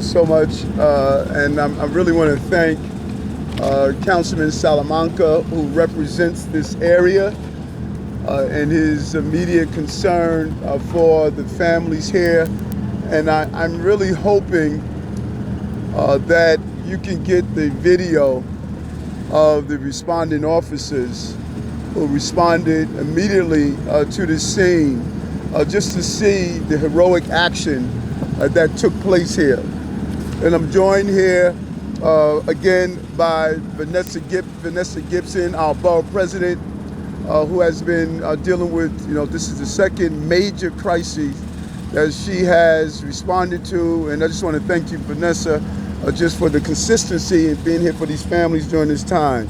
so much, and I really want to thank Councilman Salamanca, who represents this area, and his immediate concern for the families here. And I'm really hoping that you can get the video of the responding officers who responded immediately to the scene, just to see the heroic action that took place here. And I'm joined here again by Vanessa Gibson, our borough president, who has been dealing with, this is the second major crisis that she has responded to. And I just want to thank you, Vanessa, just for the consistency in being here for these families during this time.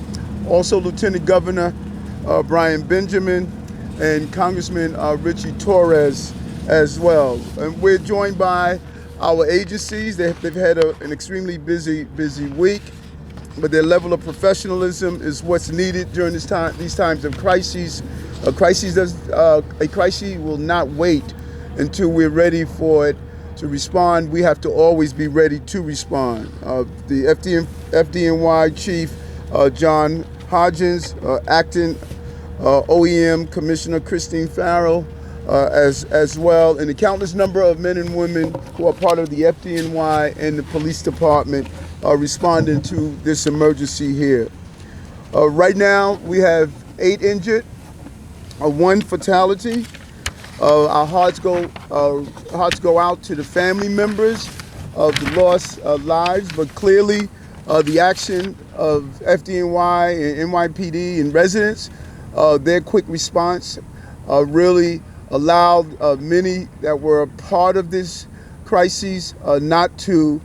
Also, Lieutenant Governor Brian Benjamin and Congressman Richie Torres as well. And we're joined by our agencies. They've had an extremely busy week, but their level of professionalism is what's needed during these times of crises. A crisis will not wait until we're ready for it to respond. We have to always be ready to respond. The FDNY Chief John Hodgins, Acting OEM Commissioner Christine Farrell, as well, and the countless number of men and women who are part of the FDNY and the police department are responding to this emergency here. Right now, we have 8 injured, 1 fatality. Our hearts go out to the family members of the lost lives, but clearly the action of FDNY and NYPD and residents, their quick response really allowed many that were a part of this crisis not to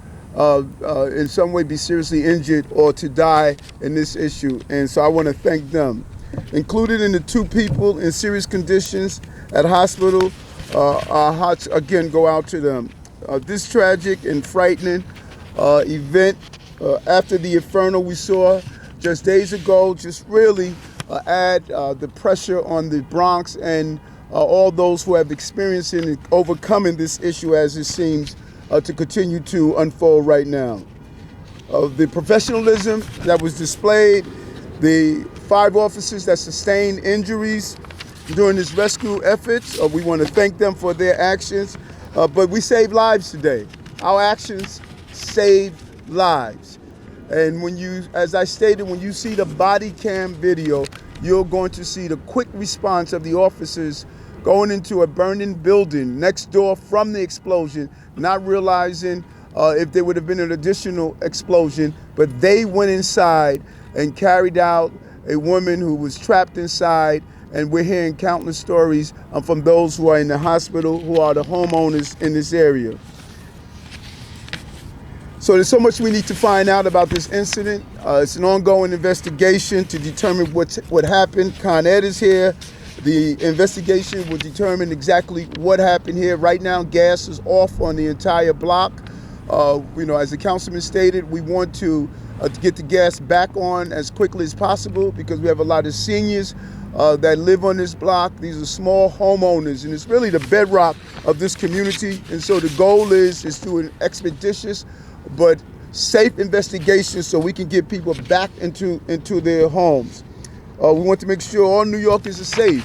in some way be seriously injured or to die in this issue. And so I want to thank them. Included in the 2 people in serious conditions at hospital, our hearts again go out to them. This tragic and frightening event after the inferno we saw just days ago just really add the pressure on the Bronx and all those who have experienced and overcoming this issue as it seems to continue to unfold right now. The professionalism that was displayed, the 5 officers that sustained injuries during this rescue efforts, we want to thank them for their actions, but we saved lives today. Our actions saved lives. And when you, as I stated, when you see the body cam video, you're going to see the quick response of the officers going into a burning building next door from the explosion, not realizing if there would have been an additional explosion, but they went inside and carried out a woman who was trapped inside. And we're hearing countless stories from those who are in the hospital, who are the homeowners in this area. So there's so much we need to find out about this incident. It's an ongoing investigation to determine what happened. Con Ed is here. The investigation will determine exactly what happened here. Right now, gas is off on the entire block. As the councilman stated, we want to get the gas back on as quickly as possible because we have a lot of seniors that live on this block. These are small homeowners, and it's really the bedrock of this community. And so the goal is to an expeditious but safe investigation so we can get people back into their homes. We want to make sure all New Yorkers are safe,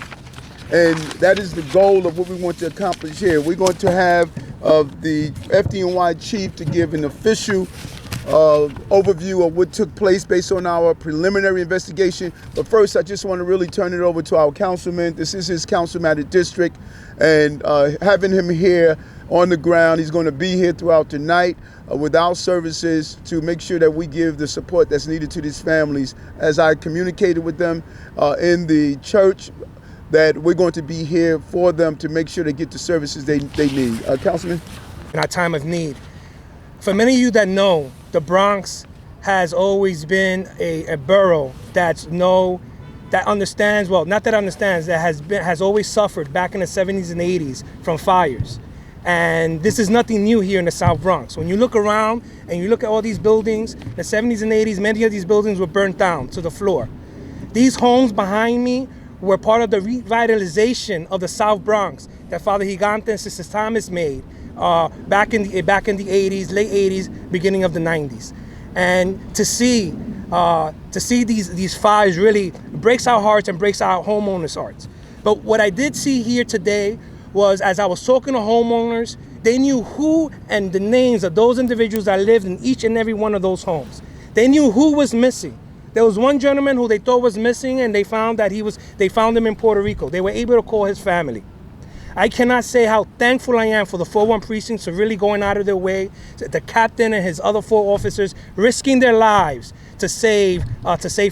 and that is the goal of what we want to accomplish here. We're going to have the FDNY chief to give an official overview of what took place based on our preliminary investigation. But first, I just want to really turn it over to our councilman. This is his councilmatic district, and having him here on the ground, he's going to be here throughout the night with our services to make sure that we give the support that's needed to these families. As I communicated with them in the church, that we're going to be here for them to make sure they get the services they need. Councilman? In our time of need. For many of you that know, the Bronx has always been a borough that understands, well, not that understands, that has always suffered back in the 70s and 80s from fires. And this is nothing new here in the South Bronx. When you look around and you look at all these buildings, in the 70s and 80s, many of these buildings were burnt down to the floor. These homes behind me were part of the revitalization of the South Bronx that Father Gigante and Sister Thomas made back in the 80s, late 80s, beginning of the 90s. And to see these fires really breaks our hearts and breaks our homeowners' hearts. But what I did see here today was, as I was talking to homeowners, they knew who and the names of those individuals that lived in each and every one of those homes. They knew who was missing. There was one gentleman who they thought was missing, and they found him in Puerto Rico. They were able to call his family. I cannot say how thankful I am for the 4-1 precincts for really going out of their way, the captain and his other 4 officers risking their lives to save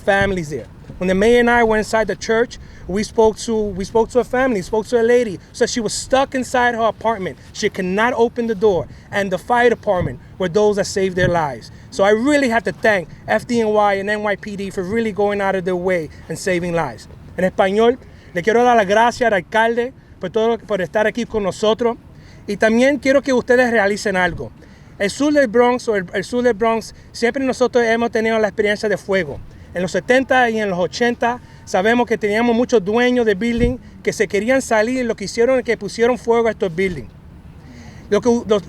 families there. When the mayor and I went inside the church, we spoke to a family, spoke to a lady. So she was stuck inside her apartment. She could not open the door. And the fire department were those that saved their lives. So I really have to thank FDNY and NYPD for really going out of their way and saving lives. En español, le quiero dar las gracias al alcalde por estar aquí con nosotros. Y también quiero que ustedes realicen algo. El sur del Bronx siempre nosotros hemos tenido la experiencia de fuego. En los 70 y en los 80 sabemos que teníamos muchos dueños de building que se querían salir, y lo que hicieron es que pusieron fuego a estos buildings.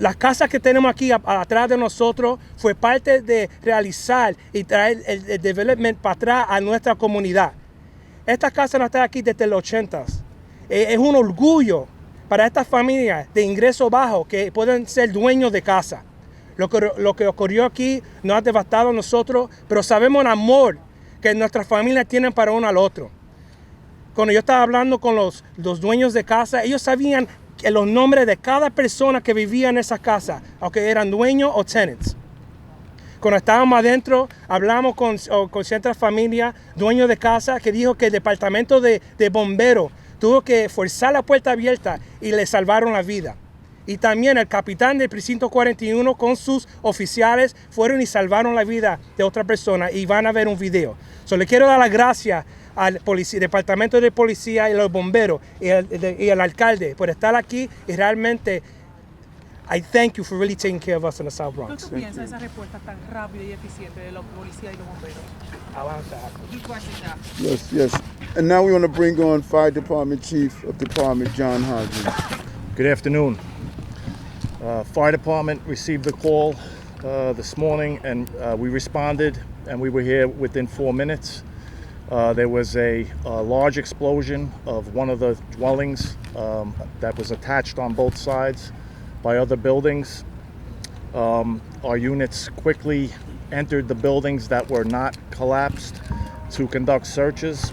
Las casas que tenemos aquí atrás de nosotros fue parte de realizar y traer el development para atrás a nuestra comunidad. Esta casa no está aquí desde los 80s. Es un orgullo para estas familias de ingreso bajo que pueden ser dueños de casa. Lo que ocurrió aquí nos ha devastado a nosotros, pero sabemos el amor que nuestras familias tienen para uno al otro. Cuando yo estaba hablando con los dueños de casa, ellos sabían los nombres de cada persona que vivía en esa casa, aunque eran dueños o tenants. Cuando estábamos adentro, hablamos con ciertas familias, dueños de casa, que dijo que el departamento de bomberos tuvo que forzar la puerta abierta y le salvaron la vida. Y también el capitán del precinto 41 con sus oficiales fueron y salvaron la vida de otra persona, y van a ver un video. Le quiero dar las gracias al departamento de policía y a los bomberos y al alcalde por estar aquí, y realmente I thank you for really taking care of us in the South Bronx. ¿Qué piensas de esa respuesta tan rápida y eficiente de la policía y los bomberos? Good question, Jeff. Yes. And now we want to bring on Fire Department Chief of Department, John Hodgins. Good afternoon. Fire Department received the call this morning, and we responded, and we were here within 4 minutes. There was a large explosion of one of the dwellings that was attached on both sides by other buildings. Our units quickly entered the buildings that were not collapsed to conduct searches,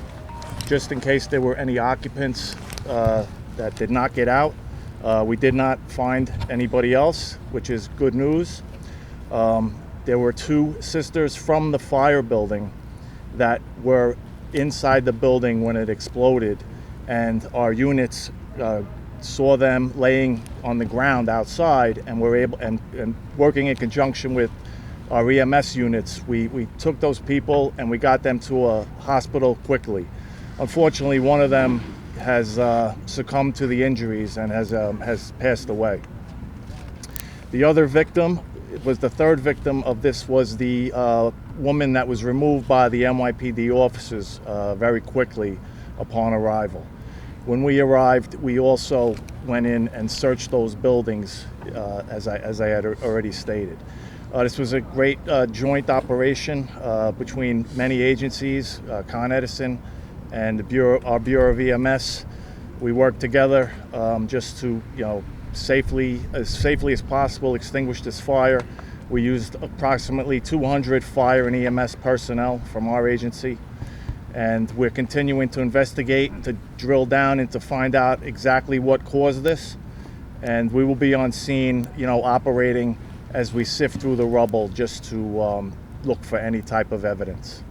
just in case there were any occupants that did not get out. We did not find anybody else, which is good news. There were 2 sisters from the fire building that were inside the building when it exploded, and our units saw them laying on the ground outside, and were able, and working in conjunction with our EMS units, we took those people and we got them to a hospital quickly. Unfortunately, one of them has succumbed to the injuries and has passed away. The other victim was the 3rd victim of this, was the woman that was removed by the NYPD officers very quickly upon arrival. When we arrived, we also went in and searched those buildings, as I had already stated. This was a great joint operation between many agencies, Con Edison and our Bureau of EMS. We worked together just to, safely as possible extinguish this fire. We used approximately 200 fire and EMS personnel from our agency, and we're continuing to investigate, to drill down and to find out exactly what caused this. And we will be on scene, operating as we sift through the rubble, just to look for any type of evidence.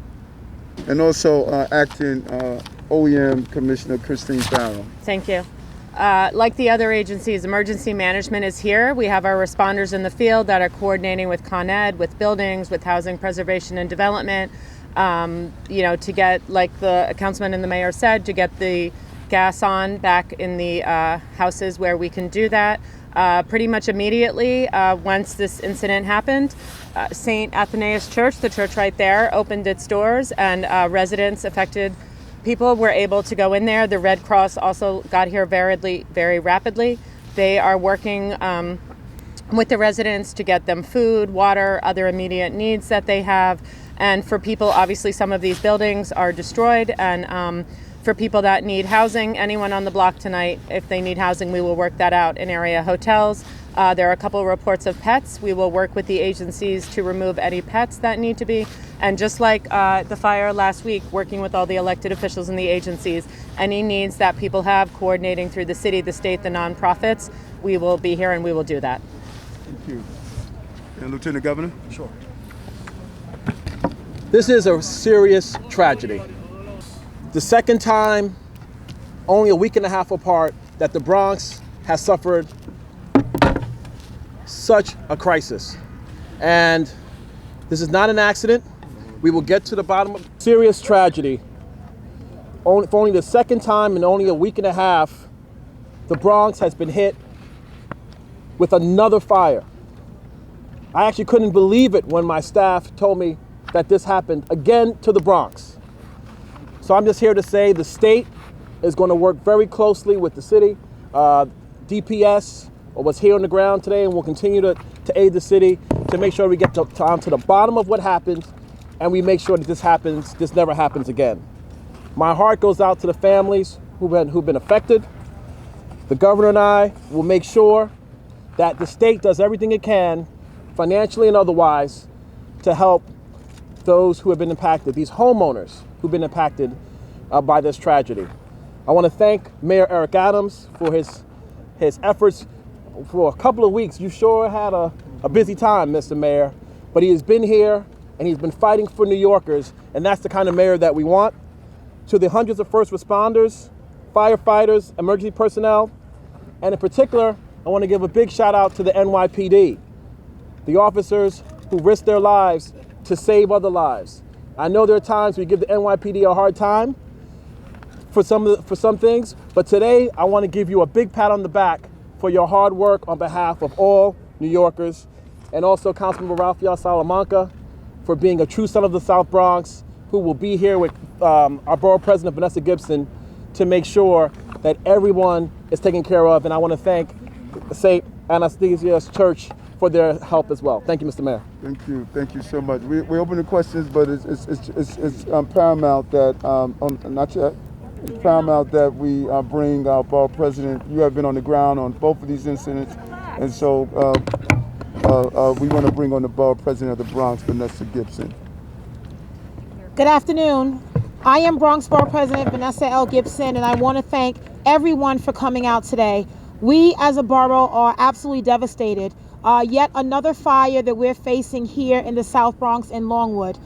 And also Acting OEM Commissioner Christine Farrell. Thank you. Like the other agencies, emergency management is here. We have our responders in the field that are coordinating with Con Ed, with buildings, with housing preservation and development, to get, like the councilman and the mayor said, to get the gas on back in the houses where we can do that. Pretty much immediately, once this incident happened, St. Athanasius Church, the church right there, opened its doors, and residents, affected people were able to go in there. The Red Cross also got here very rapidly. They are working with the residents to get them food, water, other immediate needs that they have. And for people, obviously some of these buildings are destroyed, and for people that need housing, anyone on the block tonight, if they need housing, we will work that out in area hotels. There are a couple of reports of pets. We will work with the agencies to remove any pets that need to be. And just like the fire last week, working with all the elected officials and the agencies, any needs that people have, coordinating through the city, the state, the nonprofits, we will be here and we will do that. Thank you. And Lieutenant Governor? Sure. This is a serious tragedy. The second time, only a week and a half apart, that the Bronx has suffered such a crisis. And this is not an accident. We will get to the bottom of serious tragedy. For only the second time in only a week and a half, the Bronx has been hit with another fire. I actually couldn't believe it when my staff told me that this happened again to the Bronx. So I'm just here to say the state is going to work very closely with the city. DPS was here on the ground today and will continue to aid the city to make sure we get to the bottom of what happened, and we make sure that this never happens again. My heart goes out to the families who've been affected. The governor and I will make sure that the state does everything it can, financially and otherwise, to help those who have been impacted, these homeowners who've been impacted by this tragedy. I want to thank Mayor Eric Adams for his efforts for a couple of weeks. You sure had a busy time, Mr. Mayor, but he has been here and he's been fighting for New Yorkers, and that's the kind of mayor that we want. To the hundreds of first responders, firefighters, emergency personnel, and in particular, I want to give a big shout out to the NYPD, the officers who risk their lives to save other lives. I know there are times we give the NYPD a hard time for some things, but today I want to give you a big pat on the back for your hard work on behalf of all New Yorkers, and also Councilmember Rafael Salamanca for being a true son of the South Bronx, who will be here with our Borough President Vanessa Gibson to make sure that everyone is taken care of. And I want to thank St. Anastasia's Church for their help as well. Thank you, Mr. Mayor. Thank you so much. We open the questions, but it's paramount that not yet. It's paramount that we bring our Borough President. You have been on the ground on both of these incidents, and so we want to bring on the Borough President of the Bronx, Vanessa Gibson. Good afternoon. I am Bronx Borough President Vanessa L. Gibson, and I want to thank everyone for coming out today. We as a borough are absolutely devastated. Yet another fire that we're facing here in the South Bronx in Longwood.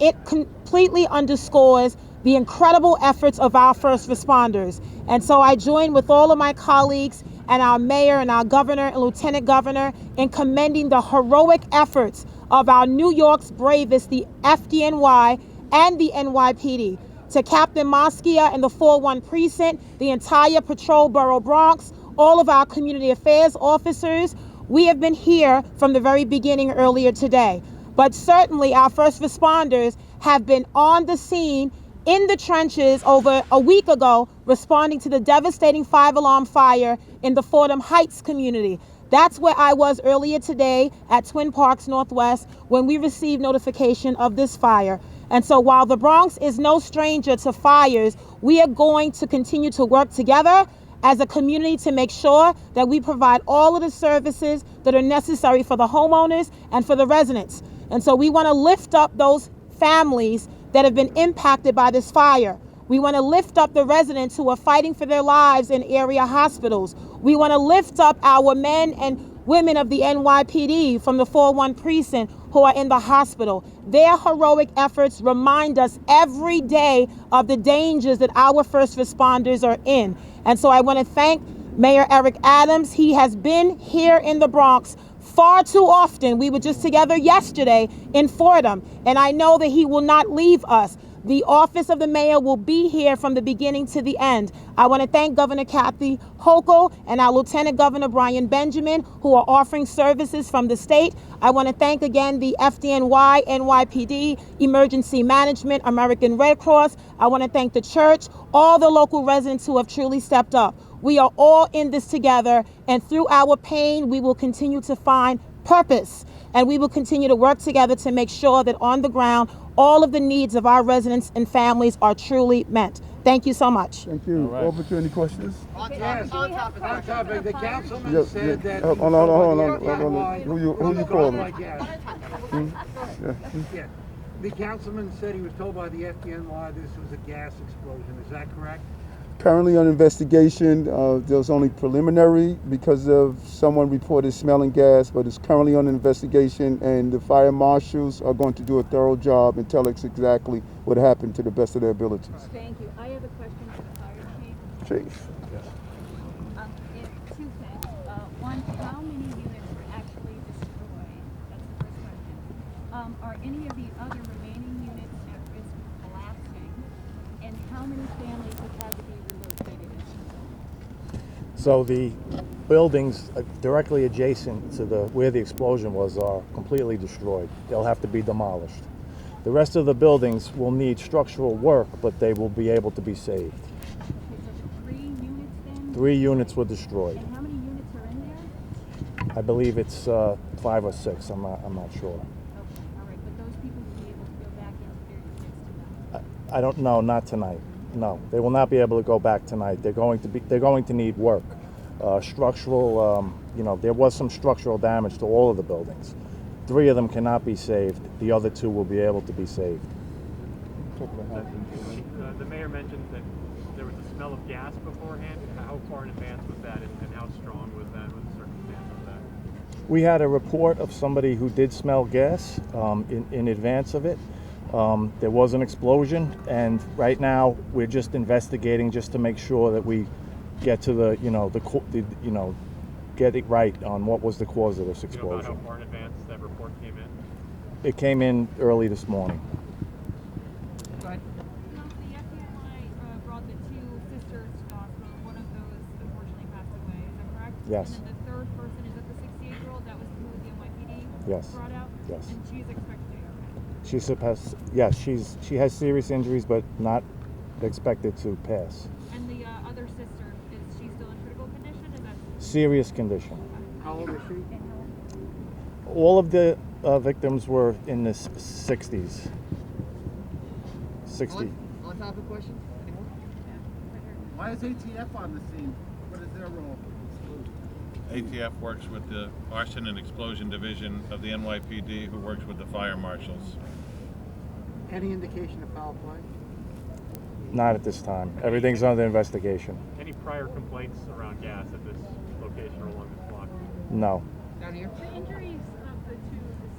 It completely underscores the incredible efforts of our first responders. And so I join with all of my colleagues and our mayor and our governor and lieutenant governor in commending the heroic efforts of our New York's bravest, the FDNY and the NYPD. To Captain Mosquia and the 4-1 precinct, the entire Patrol Borough Bronx, all of our community affairs officers, we have been here from the very beginning earlier today. But certainly our first responders have been on the scene in the trenches over a week ago, responding to the devastating 5-alarm fire in the Fordham Heights community. That's where I was earlier today at Twin Parks Northwest when we received notification of this fire. And so while the Bronx is no stranger to fires, we are going to continue to work together as a community to make sure that we provide all of the services that are necessary for the homeowners and for the residents. And so we want to lift up those families that have been impacted by this fire. We want to lift up the residents who are fighting for their lives in area hospitals. We want to lift up our men and women of the NYPD from the 4-1 precinct who are in the hospital. Their heroic efforts remind us every day of the dangers that our first responders are in. And so I want to thank Mayor Eric Adams. He has been here in the Bronx far too often. We were just together yesterday in Fordham, and I know that he will not leave us. The office of the mayor will be here from the beginning to the end. I want to thank Governor Kathy Hochul and our Lieutenant Governor Brian Benjamin, who are offering services from the state. I want to thank again the FDNY, NYPD, Emergency Management, American Red Cross. I want to thank the church, all the local residents who have truly stepped up. We are all in this together, and through our pain, we will continue to find purpose, and we will continue to work together to make sure that on the ground, all of the needs of our residents and families are truly met. Thank you so much. Thank you. All right. Over any questions? Yes, on topic. The councilman Yeah, said yeah. that. Hold on. Who you calling? Yeah. The councilman said he was told by the FDNY this was a gas explosion. Is that correct? Currently on investigation. There's only preliminary because of someone reported smelling gas, but it's currently on investigation, and the fire marshals are going to do a thorough job and tell us exactly what happened to the best of their abilities. Thank you. I have a question for the fire chief. Chief. Two things. One, how many units were actually destroyed? That's the first question. Are any of the other remaining units at risk of collapsing? And how many families have had to be relocated? So the buildings directly adjacent to where the explosion was are completely destroyed. They'll have to be demolished. The rest of the buildings will need structural work, but they will be able to be saved. Okay, so 3 units then? 3 units were destroyed. And how many units are in there? I believe it's 5 or 6. I'm not sure. Okay, all right. But those people will be able to go back into their units tonight? I don't know. Not tonight. No, they will not be able to go back tonight. They're going to need work. Structural. There was some structural damage to all of the buildings. 3 of them cannot be saved. The other 2 will be able to be saved. The mayor mentioned that there was a smell of gas beforehand. How far in advance was that, and how strong was that? Was the circumstance of that? We had a report of somebody who did smell gas in advance of it. There was an explosion, and right now we're just investigating just to make sure that we get to get it right on what was the cause of this Do you know about explosion. how far in advance that report came in? It came in early this morning. The FDNY brought the 2 sisters to the hospital. One of those unfortunately passed away. Is that correct? Yes. And then the third person is that the 68-year-old that was who the NYPD Yes. brought out? Yes. And she's expected to be okay. She supposed, yes, she has serious injuries, but not expected to pass. And the other sister, is she still in critical condition? Is that Serious condition. How old is she? All of the victims were in the 60s. 60. On topic question? Anyone? Why is ATF on the scene? What is their role? ATF works with the Arson and Explosion Division of the NYPD, who works with the fire marshals. Any indication of foul play? Not at this time. Everything's under investigation. Any prior complaints around gas at this location or along this block? No. Down here? the injuries of the 2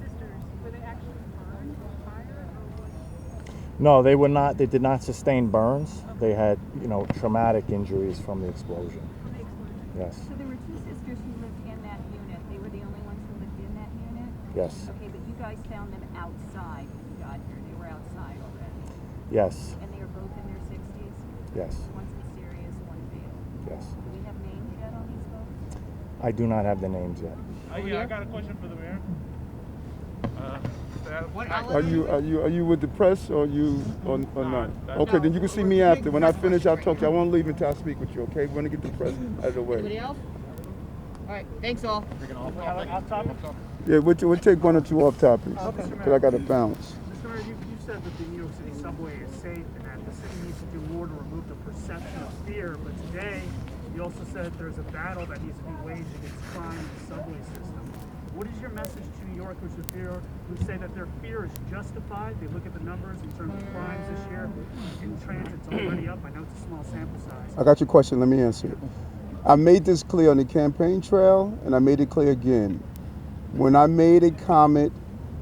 sisters, were they actually burned by fire or what? No, they were not. They did not sustain burns. They had, traumatic injuries from the explosion. From the explosion? Yes. So there were 2 sisters who lived in that unit. They were the only ones who lived in that unit? Yes. Okay, but you guys found them outside when you got here. They were outside already. Yes. And they are both in their 60s? Yes. One's mysterious, one fatal. Yes. Do we have names yet on these folks? I do not have the names yet. Yeah, I got a question for the mayor. Are you with the press or you or not? Okay, then you can see me after. When I finish, I'll talk to you. I won't leave until I speak with you. Okay, we're gonna get the press out of the way. Anybody else? All right, thanks all. Yeah, we'll take 1 or 2 off topics because I got to bounce. Mr. Mayor, you said that the New York City subway is safe and that the city needs to do more to remove the perception of fear. But today, you also said there's a battle that needs to be waged against crime in the subway system. What is your message to New Yorkers who say that their fear is justified? They look at the numbers in terms of crimes this year. In transit's already up. I know it's a small sample size. I got your question. Let me answer it. I made this clear on the campaign trail, and I made it clear again. When I made a comment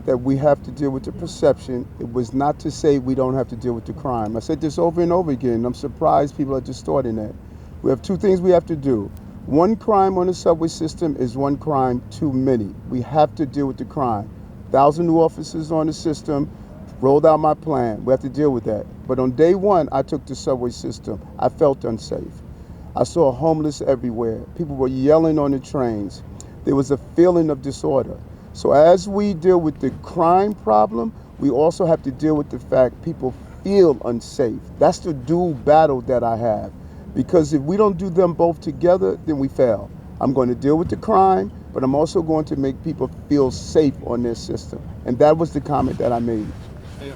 that we have to deal with the perception, it was not to say we don't have to deal with the crime. I said this over and over again. I'm surprised people are distorting that. We have 2 things we have to do. 1 crime on the subway system is 1 crime too many. We have to deal with the crime. 1,000 new officers on the system, rolled out my plan. We have to deal with that. But on day 1, I took the subway system. I felt unsafe. I saw homeless everywhere. People were yelling on the trains. There was a feeling of disorder. So as we deal with the crime problem, we also have to deal with the fact people feel unsafe. That's the dual battle that I have. because if we don't do them both together, then we fail. I'm going to deal with the crime, but I'm also going to make people feel safe on their system. And that was the comment that I made. Hey,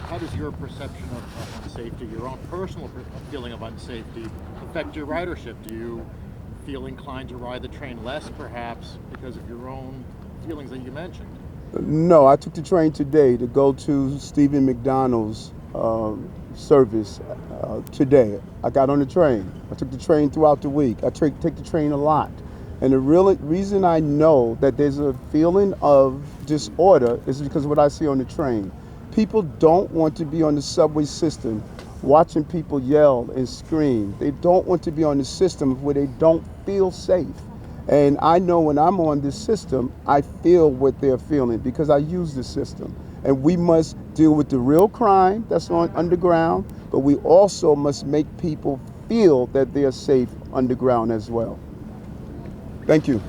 how does your perception of unsafety, your own personal feeling of unsafety, affect your ridership? Do you feel inclined to ride the train less, perhaps, because of your own feelings that you mentioned? No, I took the train today to go to Stephen McDonald's service today. I got on the train. I took the train throughout the week. I take the train a lot. And the real reason I know that there's a feeling of disorder is because of what I see on the train. People don't want to be on the subway system watching people yell and scream. They don't want to be on the system where they don't feel safe. And I know when I'm on this system, I feel what they're feeling because I use the system. And we must deal with the real crime that's on underground, but we also must make people feel that they're safe underground as well. Thank you.